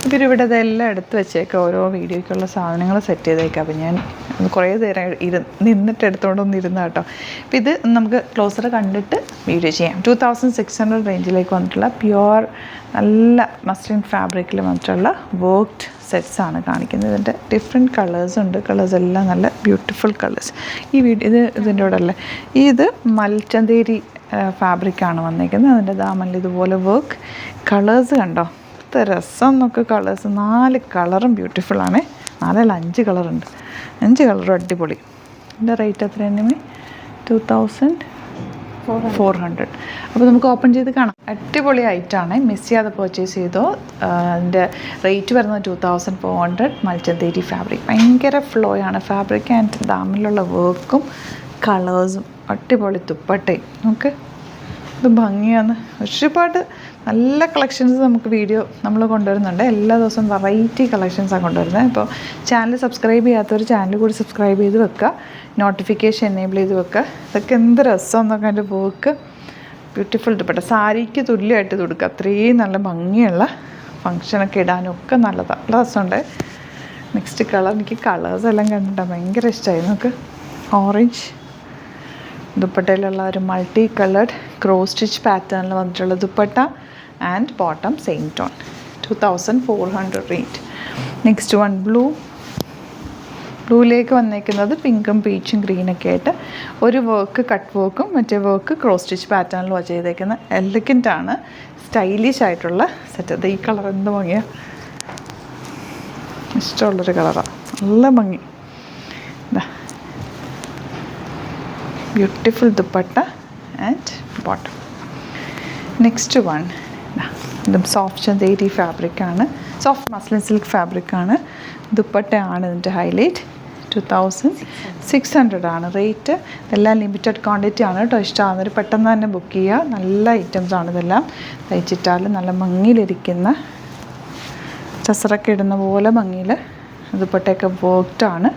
ഇവരിവിടെ ഇതെല്ലാം എടുത്ത് വെച്ചേക്കാം, ഓരോ വീഡിയോയ്ക്കുള്ള സാധനങ്ങൾ സെറ്റ് ചെയ്തേക്കാം. അപ്പോൾ ഞാൻ കുറേ നേരം നിന്നിട്ട് എടുത്തുകൊണ്ടൊന്നും ഇരുന്ന കേട്ടോ. അപ്പോൾ ഇത് നമുക്ക് ക്ലോസർ കണ്ടിട്ട് വീഡിയോ ചെയ്യാം. 2600 റേഞ്ചിലേക്ക് വന്നിട്ടുള്ള പ്യുവർ നല്ല മസ്ലിൻ ഫാബ്രിക്കിൽ വന്നിട്ടുള്ള വർക്ക്ഡ് സെറ്റ്സാണ് കാണിക്കുന്നത്. ഇതിൻ്റെ ഡിഫറെൻറ്റ് കളേഴ്സ് ഉണ്ട്. കളേഴ്സ് എല്ലാം നല്ല ബ്യൂട്ടിഫുൾ കളേഴ്സ്. ഇതിൻ്റെ കൂടെ അല്ലേ, ഇത് മൽച്ചന്തേരി ഫാബ്രിക്കാണ് വന്നിരിക്കുന്നത്. അതിൻ്റെ ദാമനിൽ ഇതുപോലെ വർക്ക്. കളേഴ്സ് കണ്ടോ, രസം എന്നൊക്കെ കളേഴ്സ്. 4 കളറും ബ്യൂട്ടിഫുള്ളാണ്. 4 അല്ല 5 കളറുണ്ട്. 5 കളറും അടിപൊളി. ഇതിൻ്റെ റേറ്റ് എത്രയാണ്? 2400. അപ്പോൾ നമുക്ക് ഓപ്പൺ ചെയ്ത് കാണാം. അടിപൊളി ഐറ്റാണ്, മിസ് ചെയ്യാതെ പർച്ചേസ് ചെയ്തോ. അതിൻ്റെ റേറ്റ് വരുന്നത് 2400. മൽച്ചന്തേരി ഫാബ്രിക് ഭയങ്കര ഫ്ലോയാണ് ഫാബ്രിക്. ആൻഡ് ദാമിലുള്ള വർക്കും കളേഴ്സും അടിപൊളി. ദുപ്പട്ടയും നമുക്ക് ഇത് ഭംഗിയാണ്. ഒരുപാട് നല്ല കളക്ഷൻസ് നമുക്ക് വീഡിയോ നമ്മൾ കൊണ്ടുവരുന്നുണ്ട്. എല്ലാ ദിവസവും വെറൈറ്റി കളക്ഷൻസാണ് കൊണ്ടുവരുന്നത്. ഇപ്പോൾ ചാനൽ സബ്സ്ക്രൈബ് ചെയ്യാത്തവർ ചാനൽ കൂടി സബ്സ്ക്രൈബ് ചെയ്ത് വെക്കുക, നോട്ടിഫിക്കേഷൻ എനേബിൾ ചെയ്ത് വെക്കുക. ഇതൊക്കെ എന്ത് രസം എന്നൊക്കെ അതിൻ്റെ വർക്ക് ബ്യൂട്ടിഫുൾ ദുപ്പട്ട. സാരിക്ക് തുല്യമായിട്ട് കൊടുക്കുക, അത്രയും നല്ല ഭംഗിയുള്ള ഫങ്ഷനൊക്കെ ഇടാനും ഒക്കെ നല്ലതാണ്. നല്ല രസമുണ്ട്. നെക്സ്റ്റ് കളർ, എനിക്ക് കളേഴ്സ് എല്ലാം കണ്ടിട്ടാണ് ഭയങ്കര ഇഷ്ടമായി. നമുക്ക് ഓറഞ്ച് ദുപ്പട്ടയിലുള്ള ഒരു മൾട്ടി കളേർഡ് ക്രോസ് സ്റ്റിച്ച് പാറ്റേണിൽ വന്നിട്ടുള്ള dupatta and bottom same tone. 2400 rate. Next one ബ്ലൂയിലേക്ക് വന്നേക്കുന്നത് പിങ്കും പീച്ചും ഗ്രീനൊക്കെ ആയിട്ട് ഒരു വർക്ക് കട്ട് വർക്കും മറ്റേ വർക്ക് ക്രോസ് സ്റ്റിച്ച് പാറ്റേണിലും ചെയ്തേക്കുന്ന എലഗൻ്റ് ആണ്, സ്റ്റൈലിഷ് ആയിട്ടുള്ള സെറ്റ്. ഈ കളർ എന്ത് ഭംഗിയാണ്, ഇഷ്ടമുള്ളൊരു കളറാണ്, നല്ല ഭംഗി. Beautiful dupatta and bottom. Next one ഇതും സോഫ്റ്റ് ചന്തേരി ഫാബ്രിക്കാണ്, സോഫ്റ്റ് മസ്ലിൻ സിൽക്ക് ഫാബ്രിക്കാണ്. ദുപ്പട്ടയാണ് ഇതിൻ്റെ ഹൈലൈറ്റ്. 2600 ആണ് റേറ്റ്. ഇതെല്ലാം ലിമിറ്റഡ് ക്വാണ്ടിറ്റി ആണ് കേട്ടോ. ഇഷ്ടമാകുന്നവർ പെട്ടെന്ന് തന്നെ ബുക്ക് ചെയ്യുക. നല്ല ഐറ്റംസാണ് ഇതെല്ലാം. തയ്ച്ചിട്ടാൽ നല്ല ഭംഗിയിലിരിക്കുന്ന ചസറൊക്കെ ഇടുന്ന പോലെ ഭംഗിയിൽ ദുപ്പട്ടയൊക്കെ വർക്ക്ഡാണ്.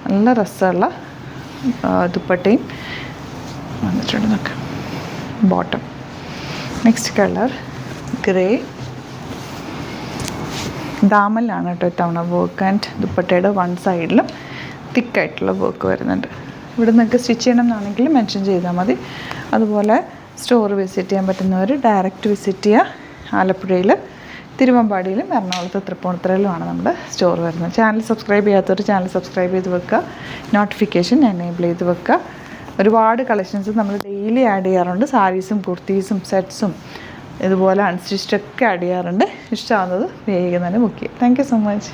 നല്ല രസമുള്ള ദുപ്പട്ടയും വന്നിട്ടുണ്ട്. നോക്കാം ബോട്ടം. Next colour grey. ദാമനിലാണ് കേട്ടോ ഇത്തവണ വർക്ക്. ആൻഡ് ദുപ്പട്ടയുടെ വൺ സൈഡിലും തിക്കായിട്ടുള്ള വർക്ക് വരുന്നുണ്ട്. ഇവിടെ നിങ്ങൾക്ക് സ്റ്റിച്ച് ചെയ്യണം എന്നാണെങ്കിൽ മെൻഷൻ ചെയ്താൽ മതി. അതുപോലെ സ്റ്റോർ വിസിറ്റ് ചെയ്യാൻ പറ്റുന്നവർ ഡയറക്റ്റ് വിസിറ്റ് ചെയ്യുക. ആലപ്പുഴയിൽ, തിരുവമ്പാടിയിലും എറണാകുളത്ത് തൃപ്പൂണിത്തുറയിലുമാണ് നമ്മുടെ സ്റ്റോർ വരുന്നത്. ചാനൽ സബ്സ്ക്രൈബ് ചെയ്യാത്തവർ ചാനൽ സബ്സ്ക്രൈബ് ചെയ്ത് വെക്കുക, നോട്ടിഫിക്കേഷൻ എനേബിൾ ചെയ്ത് വെക്കുക. ഒരുപാട് കളക്ഷൻസ് നമ്മൾ ഡെയിലി ആഡ് ചെയ്യാറുണ്ട്. സാരീസും കുർത്തീസും സെറ്റ്സും ഇതുപോലെ അൺസ്റ്റിച്ചൊക്കെ ആഡ് ചെയ്യാറുണ്ട്. ഇഷ്ടമാകുന്നത് വേഗം തന്നെ ബുക്ക് ചെയ്യുക. Thank you so much.